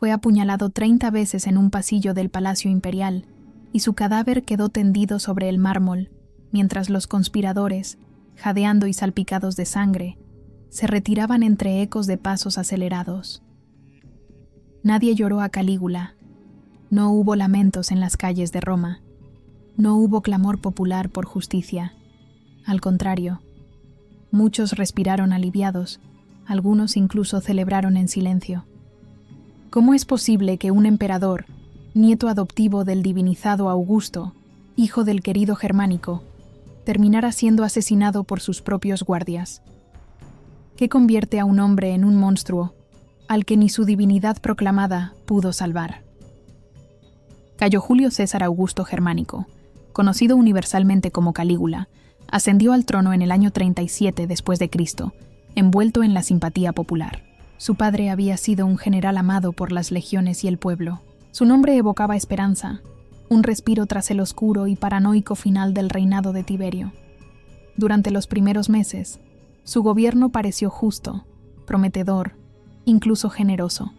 Fue apuñalado 30 veces en un pasillo del Palacio Imperial y su cadáver quedó tendido sobre el mármol, mientras los conspiradores, jadeando y salpicados de sangre, se retiraban entre ecos de pasos acelerados. Nadie lloró a Calígula. No hubo lamentos en las calles de Roma. No hubo clamor popular por justicia. Al contrario, muchos respiraron aliviados, algunos incluso celebraron en silencio. ¿Cómo es posible que un emperador, nieto adoptivo del divinizado Augusto, hijo del querido Germánico, terminara siendo asesinado por sus propios guardias? ¿Qué convierte a un hombre en un monstruo al que ni su divinidad proclamada pudo salvar? Cayo Julio César Augusto Germánico, conocido universalmente como Calígula, ascendió al trono en el año 37 después de Cristo, envuelto en la simpatía popular. Su padre había sido un general amado por las legiones y el pueblo. Su nombre evocaba esperanza, un respiro tras el oscuro y paranoico final del reinado de Tiberio. Durante los primeros meses, su gobierno pareció justo, prometedor, incluso generoso.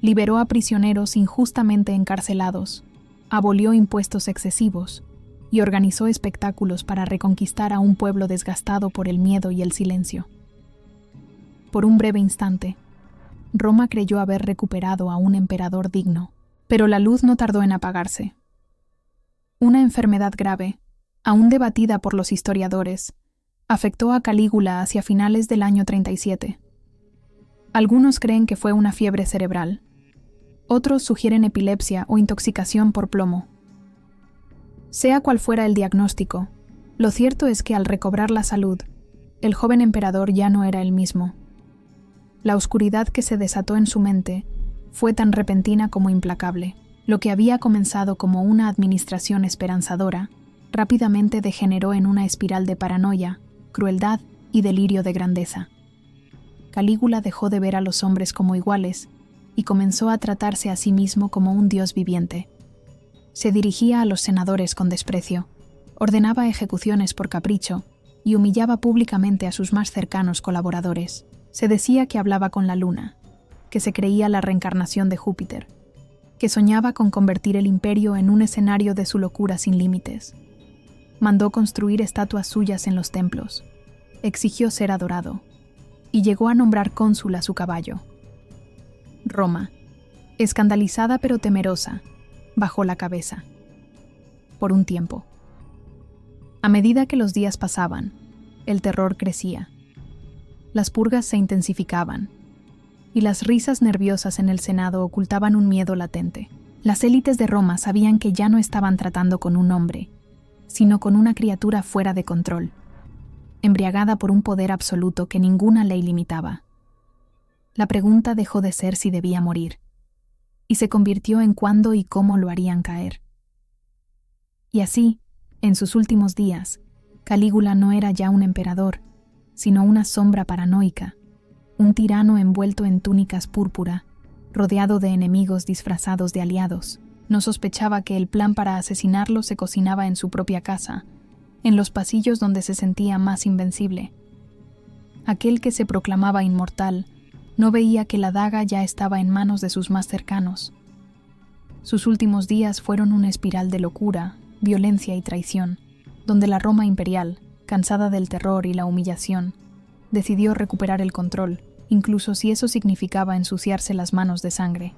Liberó a prisioneros injustamente encarcelados, abolió impuestos excesivos y organizó espectáculos para reconquistar a un pueblo desgastado por el miedo y el silencio. Por un breve instante, Roma creyó haber recuperado a un emperador digno, pero la luz no tardó en apagarse. Una enfermedad grave, aún debatida por los historiadores, afectó a Calígula hacia finales del año 37. Algunos creen que fue una fiebre cerebral. Otros sugieren epilepsia o intoxicación por plomo. Sea cual fuera el diagnóstico, lo cierto es que al recobrar la salud, el joven emperador ya no era el mismo. La oscuridad que se desató en su mente fue tan repentina como implacable. Lo que había comenzado como una administración esperanzadora, rápidamente degeneró en una espiral de paranoia, crueldad y delirio de grandeza. Calígula dejó de ver a los hombres como iguales y comenzó a tratarse a sí mismo como un dios viviente. Se dirigía a los senadores con desprecio, ordenaba ejecuciones por capricho y humillaba públicamente a sus más cercanos colaboradores. Se decía que hablaba con la luna, que se creía la reencarnación de Júpiter, que soñaba con convertir el imperio en un escenario de su locura sin límites. Mandó construir estatuas suyas en los templos, exigió ser adorado, y llegó a nombrar cónsul a su caballo. Roma, escandalizada pero temerosa, bajó la cabeza. Por un tiempo. A medida que los días pasaban, el terror crecía. Las purgas se intensificaban, y las risas nerviosas en el Senado ocultaban un miedo latente. Las élites de Roma sabían que ya no estaban tratando con un hombre, sino con una criatura fuera de control, embriagada por un poder absoluto que ninguna ley limitaba. La pregunta dejó de ser si debía morir, y se convirtió en cuándo y cómo lo harían caer. Y así, en sus últimos días, Calígula no era ya un emperador, sino una sombra paranoica, un tirano envuelto en túnicas púrpura, rodeado de enemigos disfrazados de aliados. No sospechaba que el plan para asesinarlo se cocinaba en su propia casa, en los pasillos donde se sentía más invencible. Aquel que se proclamaba inmortal no veía que la daga ya estaba en manos de sus más cercanos. Sus últimos días fueron una espiral de locura, violencia y traición, donde la Roma imperial, cansada del terror y la humillación, decidió recuperar el control, incluso si eso significaba ensuciarse las manos de sangre.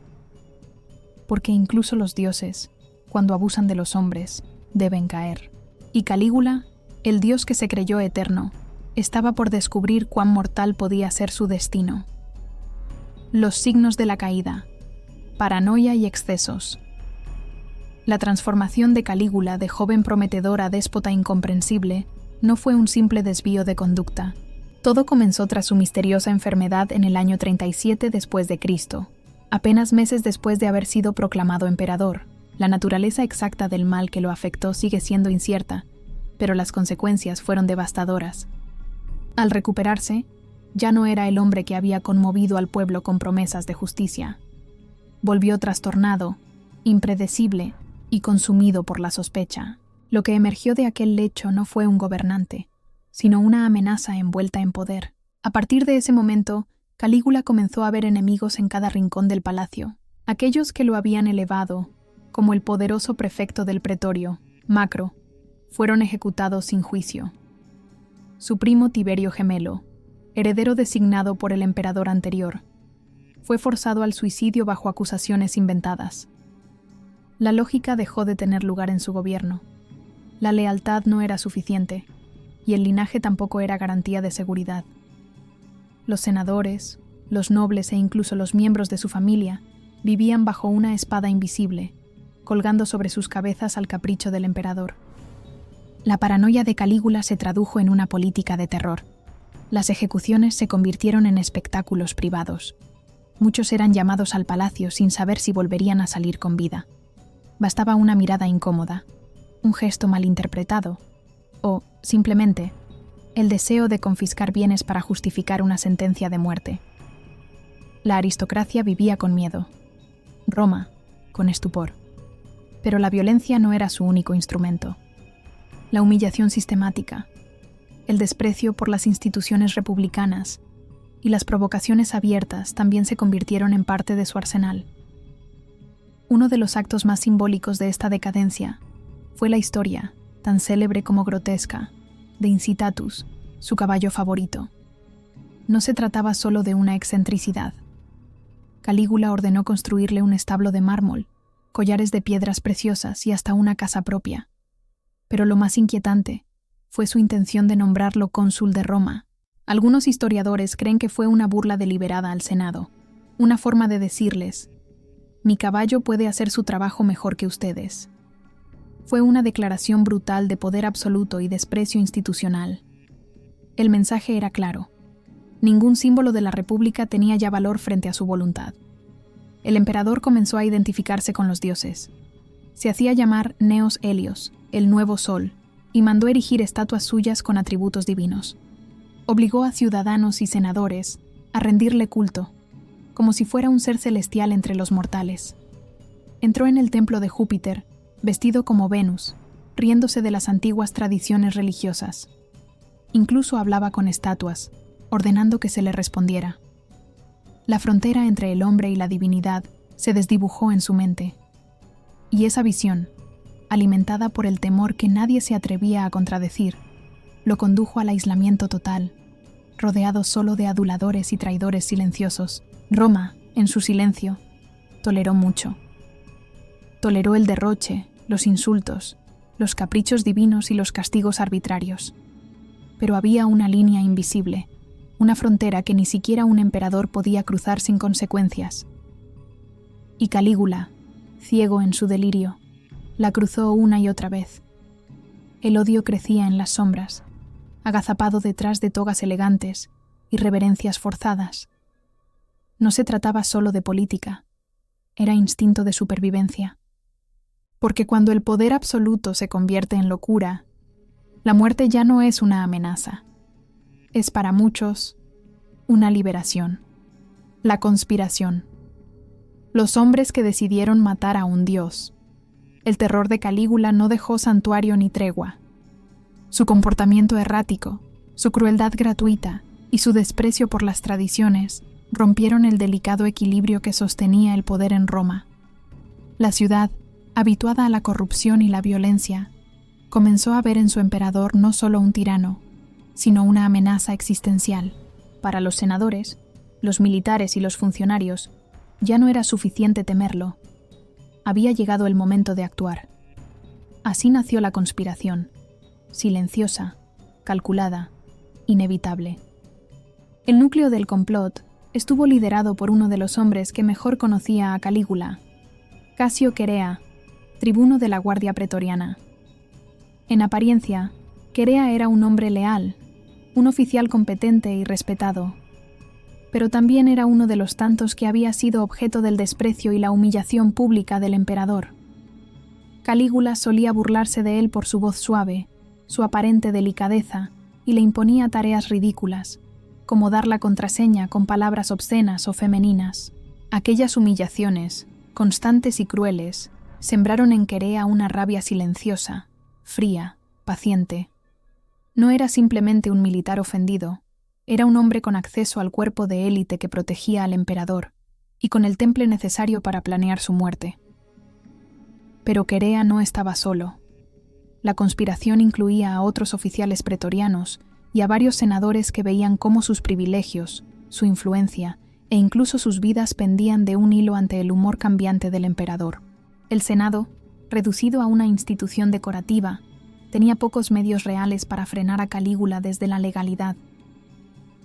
Porque incluso los dioses, cuando abusan de los hombres, deben caer. Y Calígula, el dios que se creyó eterno, estaba por descubrir cuán mortal podía ser su destino. Los signos de la caída, paranoia y excesos. La transformación de Calígula de joven prometedor a déspota incomprensible no fue un simple desvío de conducta. Todo comenzó tras su misteriosa enfermedad en el año 37 después de Cristo, apenas meses después de haber sido proclamado emperador. La naturaleza exacta del mal que lo afectó sigue siendo incierta, pero las consecuencias fueron devastadoras. Al recuperarse, ya no era el hombre que había conmovido al pueblo con promesas de justicia. Volvió trastornado, impredecible y consumido por la sospecha. Lo que emergió de aquel lecho no fue un gobernante, sino una amenaza envuelta en poder. A partir de ese momento, Calígula comenzó a ver enemigos en cada rincón del palacio. Aquellos que lo habían elevado, como el poderoso prefecto del pretorio, Macro, fueron ejecutados sin juicio. Su primo Tiberio Gemelo, heredero designado por el emperador anterior, fue forzado al suicidio bajo acusaciones inventadas. La lógica dejó de tener lugar en su gobierno. La lealtad no era suficiente, y el linaje tampoco era garantía de seguridad. Los senadores, los nobles e incluso los miembros de su familia vivían bajo una espada invisible, colgando sobre sus cabezas al capricho del emperador. La paranoia de Calígula se tradujo en una política de terror. Las ejecuciones se convirtieron en espectáculos privados. Muchos eran llamados al palacio sin saber si volverían a salir con vida. Bastaba una mirada incómoda, un gesto malinterpretado, o, simplemente, el deseo de confiscar bienes para justificar una sentencia de muerte. La aristocracia vivía con miedo. Roma, con estupor. Pero la violencia no era su único instrumento. La humillación sistemática, el desprecio por las instituciones republicanas y las provocaciones abiertas también se convirtieron en parte de su arsenal. Uno de los actos más simbólicos de esta decadencia fue la historia, tan célebre como grotesca, de Incitatus, su caballo favorito. No se trataba solo de una excentricidad. Calígula ordenó construirle un establo de mármol, collares de piedras preciosas y hasta una casa propia. Pero lo más inquietante fue su intención de nombrarlo cónsul de Roma. Algunos historiadores creen que fue una burla deliberada al Senado, una forma de decirles: mi caballo puede hacer su trabajo mejor que ustedes. Fue una declaración brutal de poder absoluto y desprecio institucional. El mensaje era claro. Ningún símbolo de la República tenía ya valor frente a su voluntad. El emperador comenzó a identificarse con los dioses. Se hacía llamar Neos Helios, el nuevo sol, y mandó erigir estatuas suyas con atributos divinos. Obligó a ciudadanos y senadores a rendirle culto, como si fuera un ser celestial entre los mortales. Entró en el templo de Júpiter, vestido como Venus, riéndose de las antiguas tradiciones religiosas. Incluso hablaba con estatuas, ordenando que se le respondiera. La frontera entre el hombre y la divinidad se desdibujó en su mente. Y esa visión, alimentada por el temor que nadie se atrevía a contradecir, lo condujo al aislamiento total, rodeado solo de aduladores y traidores silenciosos. Roma, en su silencio, toleró mucho. Toleró el derroche, los insultos, los caprichos divinos y los castigos arbitrarios. Pero había una línea invisible, una frontera que ni siquiera un emperador podía cruzar sin consecuencias. Y Calígula, ciego en su delirio, la cruzó una y otra vez. El odio crecía en las sombras, agazapado detrás de togas elegantes y reverencias forzadas. No se trataba solo de política, era instinto de supervivencia. Porque cuando el poder absoluto se convierte en locura, la muerte ya no es una amenaza. Es para muchos una liberación, la conspiración. Los hombres que decidieron matar a un dios. El terror de Calígula no dejó santuario ni tregua. Su comportamiento errático, su crueldad gratuita y su desprecio por las tradiciones rompieron el delicado equilibrio que sostenía el poder en Roma. La ciudad, habituada a la corrupción y la violencia, comenzó a ver en su emperador no solo un tirano, sino una amenaza existencial. Para los senadores, los militares y los funcionarios, ya no era suficiente temerlo. Había llegado el momento de actuar. Así nació la conspiración, silenciosa, calculada, inevitable. El núcleo del complot estuvo liderado por uno de los hombres que mejor conocía a Calígula, Casio Querea, tribuno de la Guardia Pretoriana. En apariencia, Querea era un hombre leal, un oficial competente y respetado, pero también era uno de los tantos que había sido objeto del desprecio y la humillación pública del emperador. Calígula solía burlarse de él por su voz suave, su aparente delicadeza, y le imponía tareas ridículas, como dar la contraseña con palabras obscenas o femeninas. Aquellas humillaciones, constantes y crueles, sembraron en Querea una rabia silenciosa, fría, paciente. No era simplemente un militar ofendido, era un hombre con acceso al cuerpo de élite que protegía al emperador y con el temple necesario para planear su muerte. Pero Querea no estaba solo. La conspiración incluía a otros oficiales pretorianos y a varios senadores que veían cómo sus privilegios, su influencia e incluso sus vidas pendían de un hilo ante el humor cambiante del emperador. El Senado, reducido a una institución decorativa, tenía pocos medios reales para frenar a Calígula desde la legalidad.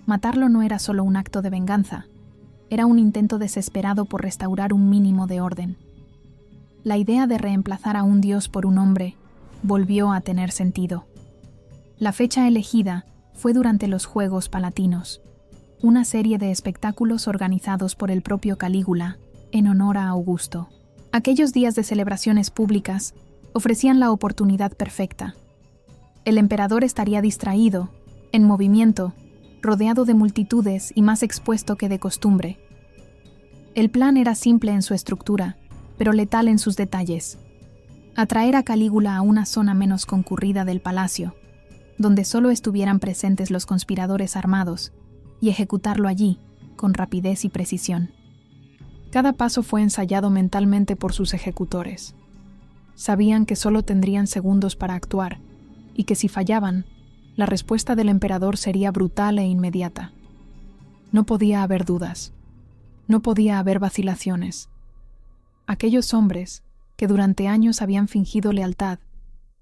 Matarlo no era solo un acto de venganza, era un intento desesperado por restaurar un mínimo de orden. La idea de reemplazar a un dios por un hombre volvió a tener sentido. La fecha elegida fue durante los Juegos Palatinos, una serie de espectáculos organizados por el propio Calígula en honor a Augusto. Aquellos días de celebraciones públicas ofrecían la oportunidad perfecta. El emperador estaría distraído, en movimiento, rodeado de multitudes y más expuesto que de costumbre. El plan era simple en su estructura, pero letal en sus detalles. Atraer a Calígula a una zona menos concurrida del palacio, donde solo estuvieran presentes los conspiradores armados, y ejecutarlo allí, con rapidez y precisión. Cada paso fue ensayado mentalmente por sus ejecutores. Sabían que solo tendrían segundos para actuar, y que si fallaban, la respuesta del emperador sería brutal e inmediata. No podía haber dudas. No podía haber vacilaciones. Aquellos hombres, que durante años habían fingido lealtad,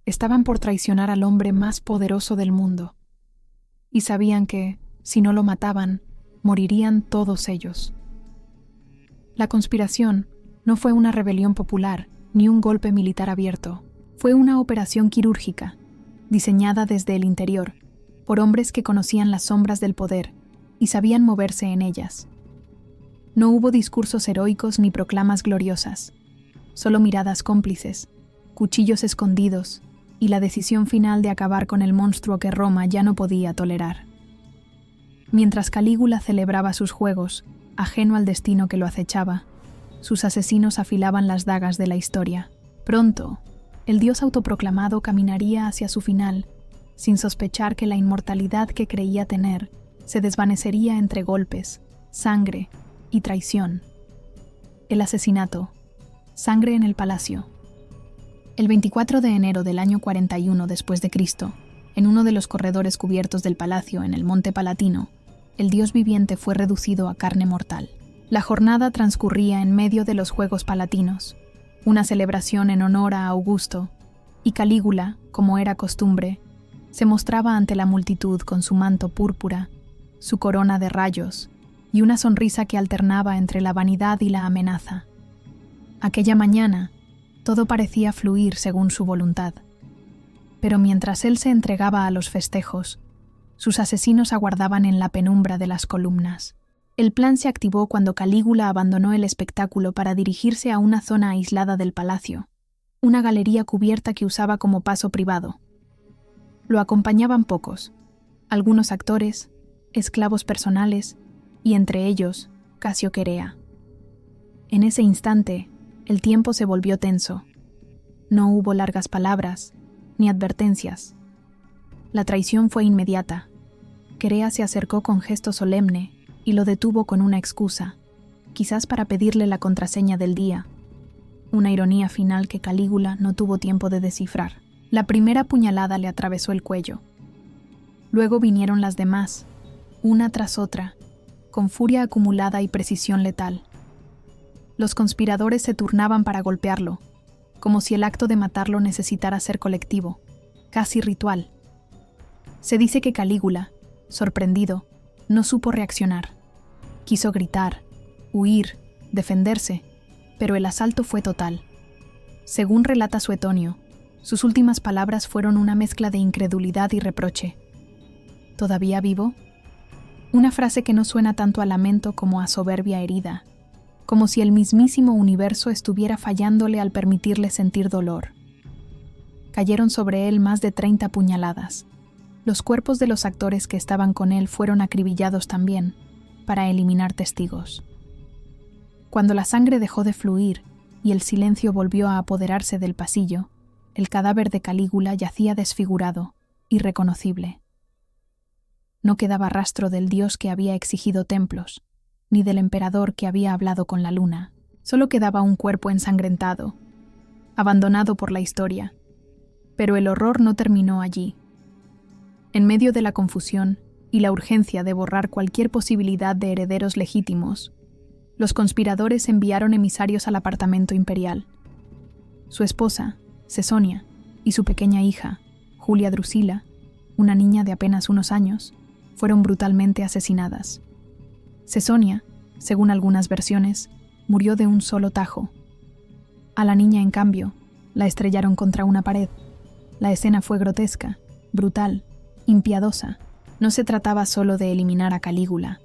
estaban por traicionar al hombre más poderoso del mundo. Y sabían que, si no lo mataban, morirían todos ellos. La conspiración no fue una rebelión popular ni un golpe militar abierto. Fue una operación quirúrgica, diseñada desde el interior, por hombres que conocían las sombras del poder y sabían moverse en ellas. No hubo discursos heroicos ni proclamas gloriosas, solo miradas cómplices, cuchillos escondidos y la decisión final de acabar con el monstruo que Roma ya no podía tolerar. Mientras Calígula celebraba sus juegos, ajeno al destino que lo acechaba, sus asesinos afilaban las dagas de la historia. Pronto, el dios autoproclamado caminaría hacia su final, sin sospechar que la inmortalidad que creía tener se desvanecería entre golpes, sangre y traición. El asesinato. Sangre en el palacio. El 24 de enero del año 41 después de Cristo, en uno de los corredores cubiertos del palacio en el Monte Palatino, el dios viviente fue reducido a carne mortal. La jornada transcurría en medio de los Juegos Palatinos, una celebración en honor a Augusto, y Calígula, como era costumbre, se mostraba ante la multitud con su manto púrpura, su corona de rayos y una sonrisa que alternaba entre la vanidad y la amenaza. Aquella mañana, todo parecía fluir según su voluntad. Pero mientras él se entregaba a los festejos, sus asesinos aguardaban en la penumbra de las columnas. El plan se activó cuando Calígula abandonó el espectáculo para dirigirse a una zona aislada del palacio, una galería cubierta que usaba como paso privado. Lo acompañaban pocos, algunos actores, esclavos personales y entre ellos Casio Querea. En ese instante, el tiempo se volvió tenso. No hubo largas palabras, ni advertencias. La traición fue inmediata. Querea se acercó con gesto solemne y lo detuvo con una excusa, quizás para pedirle la contraseña del día. Una ironía final que Calígula no tuvo tiempo de descifrar. La primera puñalada le atravesó el cuello. Luego vinieron las demás, una tras otra, con furia acumulada y precisión letal. Los conspiradores se turnaban para golpearlo, como si el acto de matarlo necesitara ser colectivo, casi ritual. Se dice que Calígula, sorprendido, no supo reaccionar. Quiso gritar, huir, defenderse, pero el asalto fue total. Según relata Suetonio, sus últimas palabras fueron una mezcla de incredulidad y reproche. ¿Todavía vivo? Una frase que no suena tanto a lamento como a soberbia herida, como si el mismísimo universo estuviera fallándole al permitirle sentir dolor. Cayeron sobre él más de 30 puñaladas. Los cuerpos de los actores que estaban con él fueron acribillados también, para eliminar testigos. Cuando la sangre dejó de fluir y el silencio volvió a apoderarse del pasillo, el cadáver de Calígula yacía desfigurado, irreconocible. No quedaba rastro del dios que había exigido templos, ni del emperador que había hablado con la luna. Solo quedaba un cuerpo ensangrentado, abandonado por la historia. Pero el horror no terminó allí. En medio de la confusión y la urgencia de borrar cualquier posibilidad de herederos legítimos, los conspiradores enviaron emisarios al apartamento imperial. Su esposa, Cesonia, y su pequeña hija, Julia Drusila, una niña de apenas unos años, fueron brutalmente asesinadas. Cesonia, según algunas versiones, murió de un solo tajo. A la niña, en cambio, la estrellaron contra una pared. La escena fue grotesca, brutal, impiedosa. No se trataba solo de eliminar a Calígula.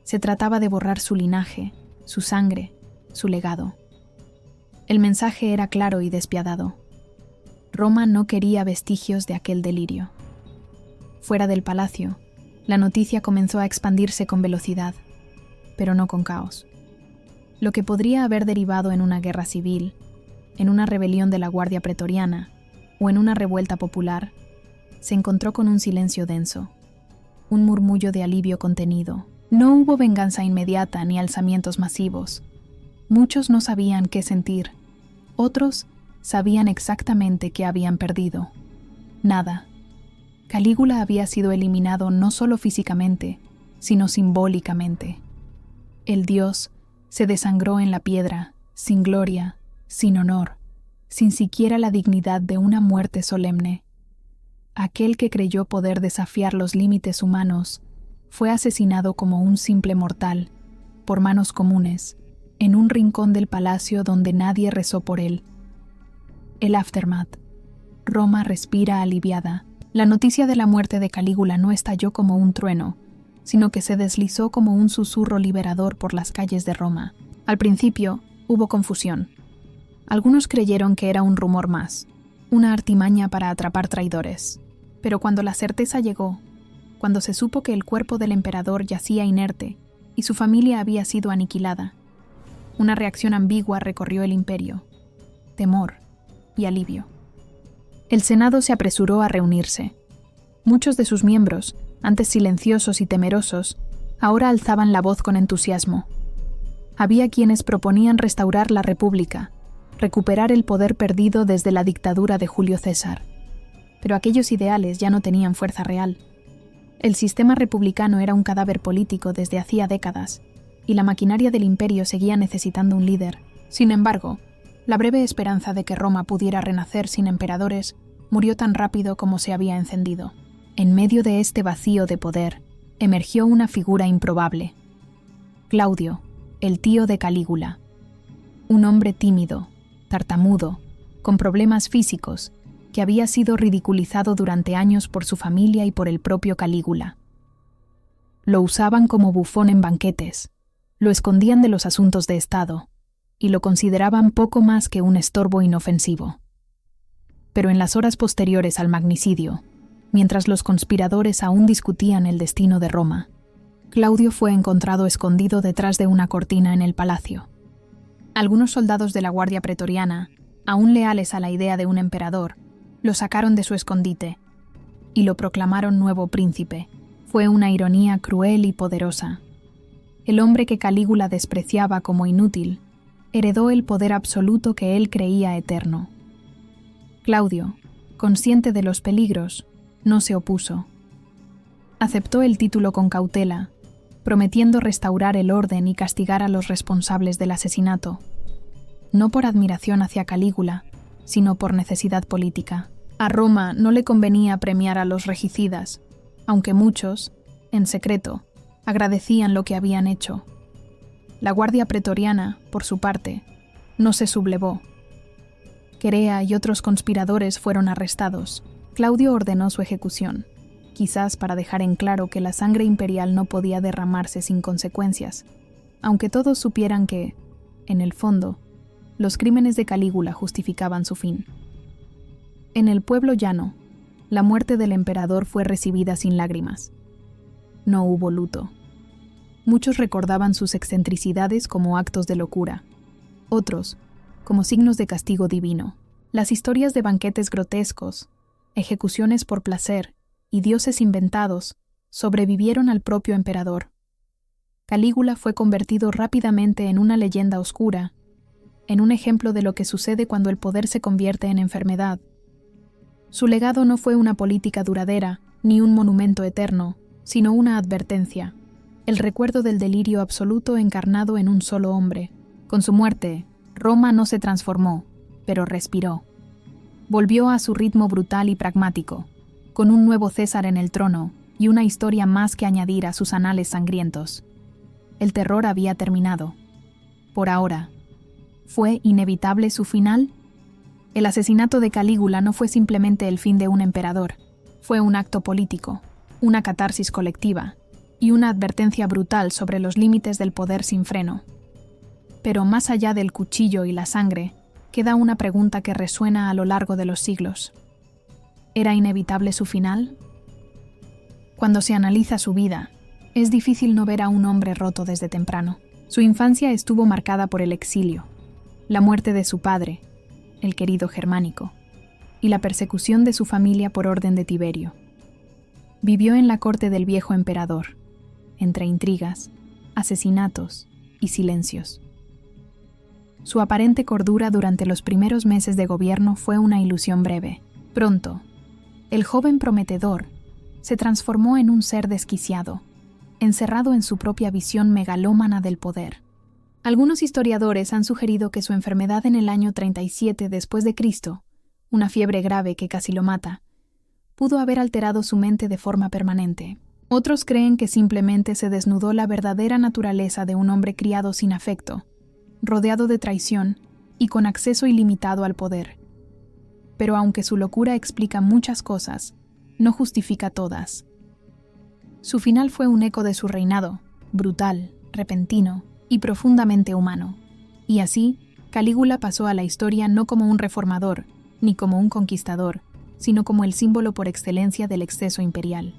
Se trataba de borrar su linaje, su sangre, su legado. El mensaje era claro y despiadado. Roma no quería vestigios de aquel delirio. Fuera del palacio, la noticia comenzó a expandirse con velocidad, pero no con caos. Lo que podría haber derivado en una guerra civil, en una rebelión de la Guardia Pretoriana o en una revuelta popular, se encontró con un silencio denso, un murmullo de alivio contenido. No hubo venganza inmediata ni alzamientos masivos. Muchos no sabían qué sentir. Otros sabían exactamente qué habían perdido. Nada. Calígula había sido eliminado no solo físicamente, sino simbólicamente. El dios se desangró en la piedra, sin gloria, sin honor, sin siquiera la dignidad de una muerte solemne. Aquel que creyó poder desafiar los límites humanos fue asesinado como un simple mortal, por manos comunes, en un rincón del palacio donde nadie rezó por él. El aftermath. Roma respira aliviada. La noticia de la muerte de Calígula no estalló como un trueno, sino que se deslizó como un susurro liberador por las calles de Roma. Al principio, hubo confusión. Algunos creyeron que era un rumor más, una artimaña para atrapar traidores. Pero cuando la certeza llegó, cuando se supo que el cuerpo del emperador yacía inerte y su familia había sido aniquilada, una reacción ambigua recorrió el imperio: temor y alivio. El Senado se apresuró a reunirse. Muchos de sus miembros, antes silenciosos y temerosos, ahora alzaban la voz con entusiasmo. Había quienes proponían restaurar la República, recuperar el poder perdido desde la dictadura de Julio César. Pero aquellos ideales ya no tenían fuerza real. El sistema republicano era un cadáver político desde hacía décadas, y la maquinaria del imperio seguía necesitando un líder. Sin embargo, la breve esperanza de que Roma pudiera renacer sin emperadores murió tan rápido como se había encendido. En medio de este vacío de poder, emergió una figura improbable. Claudio, el tío de Calígula. Un hombre tímido, tartamudo, con problemas físicos, que había sido ridiculizado durante años por su familia y por el propio Calígula. Lo usaban como bufón en banquetes, lo escondían de los asuntos de Estado, y lo consideraban poco más que un estorbo inofensivo. Pero en las horas posteriores al magnicidio, mientras los conspiradores aún discutían el destino de Roma, Claudio fue encontrado escondido detrás de una cortina en el palacio. Algunos soldados de la Guardia Pretoriana, aún leales a la idea de un emperador, lo sacaron de su escondite y lo proclamaron nuevo príncipe. Fue una ironía cruel y poderosa. El hombre que Calígula despreciaba como inútil heredó el poder absoluto que él creía eterno. Claudio, consciente de los peligros, no se opuso. Aceptó el título con cautela, prometiendo restaurar el orden y castigar a los responsables del asesinato, no por admiración hacia Calígula, sino por necesidad política. A Roma no le convenía premiar a los regicidas, aunque muchos, en secreto, agradecían lo que habían hecho. La Guardia Pretoriana, por su parte, no se sublevó. Querea y otros conspiradores fueron arrestados. Claudio ordenó su ejecución, quizás para dejar en claro que la sangre imperial no podía derramarse sin consecuencias, aunque todos supieran que, en el fondo, los crímenes de Calígula justificaban su fin. En el pueblo llano, la muerte del emperador fue recibida sin lágrimas. No hubo luto. Muchos recordaban sus excentricidades como actos de locura, otros como signos de castigo divino. Las historias de banquetes grotescos, ejecuciones por placer y dioses inventados sobrevivieron al propio emperador. Calígula fue convertido rápidamente en una leyenda oscura, en un ejemplo de lo que sucede cuando el poder se convierte en enfermedad. Su legado no fue una política duradera, ni un monumento eterno, sino una advertencia, el recuerdo del delirio absoluto encarnado en un solo hombre. Con su muerte, Roma no se transformó, pero respiró. Volvió a su ritmo brutal y pragmático, con un nuevo César en el trono y una historia más que añadir a sus anales sangrientos. El terror había terminado. Por ahora. ¿Fue inevitable su final? El asesinato de Calígula no fue simplemente el fin de un emperador, fue un acto político, una catarsis colectiva y una advertencia brutal sobre los límites del poder sin freno. Pero más allá del cuchillo y la sangre, queda una pregunta que resuena a lo largo de los siglos. ¿Era inevitable su final? Cuando se analiza su vida, es difícil no ver a un hombre roto desde temprano. Su infancia estuvo marcada por el exilio, la muerte de su padre, el querido Germánico, y la persecución de su familia por orden de Tiberio. Vivió en la corte del viejo emperador, entre intrigas, asesinatos y silencios. Su aparente cordura durante los primeros meses de gobierno fue una ilusión breve. Pronto, el joven prometedor se transformó en un ser desquiciado, encerrado en su propia visión megalómana del poder. Algunos historiadores han sugerido que su enfermedad en el año 37 después de Cristo, una fiebre grave que casi lo mata, pudo haber alterado su mente de forma permanente. Otros creen que simplemente se desnudó la verdadera naturaleza de un hombre criado sin afecto, rodeado de traición y con acceso ilimitado al poder. Pero aunque su locura explica muchas cosas, no justifica todas. Su final fue un eco de su reinado, brutal, repentino y profundamente humano. Y así, Calígula pasó a la historia no como un reformador, ni como un conquistador, sino como el símbolo por excelencia del exceso imperial.